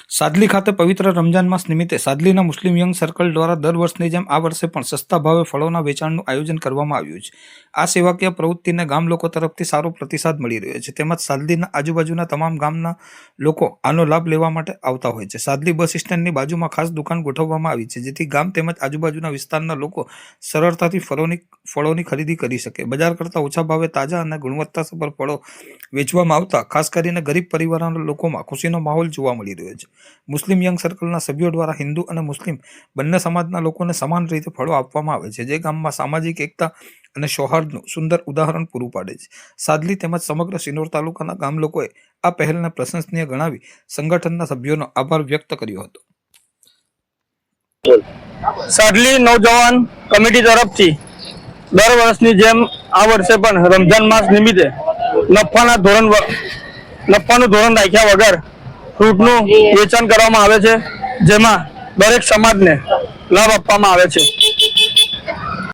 સાદલી ખાતે પવિત્ર રમજાન માસ નિમિત્તે સાદલીના મુસ્લિમ યંગ સર્કલ દ્વારા દર વર્ષની જેમ આ વર્ષે પણ સસ્તા ભાવે ફળોના વેચાણનું આયોજન કરવામાં આવ્યું છે। આ સેવાકીય પ્રવૃત્તિને ગામ લોકો તરફથી સારો પ્રતિસાદ મળી રહ્યો છે, તેમજ સાદલીના આજુબાજુના તમામ ગામના લોકો આનો લાભ લેવા માટે આવતા હોય છે। સાદલી બસ સ્ટેન્ડની બાજુમાં ખાસ દુકાન ગોઠવવામાં આવી છે, જેથી ગામ તેમજ આજુબાજુના વિસ્તારના લોકો સરળતાથી ફળોની ખરીદી કરી શકે। બજાર કરતાં ઓછા ભાવે તાજા અને ગુણવત્તાસભર ફળો વેચવામાં આવતા ખાસ કરીને ગરીબ પરિવારના લોકોમાં ખુશીનો માહોલ જોવા મળી રહ્યો છે। મુસ્લિમ યંગ સર્કલના સભ્યો દ્વારા હિન્દુ અને મુસ્લિમ બંને સમાજના લોકોને સમાન રીતે ફળો આપવામાં આવે છે, જે ગામમાં સામાજિક એકતા અને સૌહાર્દનું સુંદર ઉદાહરણ પૂરું પાડે છે। સાદલી તેમજ સમગ્ર શિનોર તાલુકાના ગામ લોકોએ આ પહેલને પ્રશંસનીય ગણાવી સંગઠનના સભ્યોનો આભાર વ્યક્ત કર્યો હતો। સાદલી નવજવાન કમિટી તરફથી દર વર્ષની જેમ આ વર્ષે પણ રમજાન માસ નિમિત્તે નફાનું ધોરણ રાખ્યા વગર ફ્રૂટનું વેચાણ કરવામાં આવે છે, જેમાં દરેક સમાજને લાભ આપવામાં આવે છે।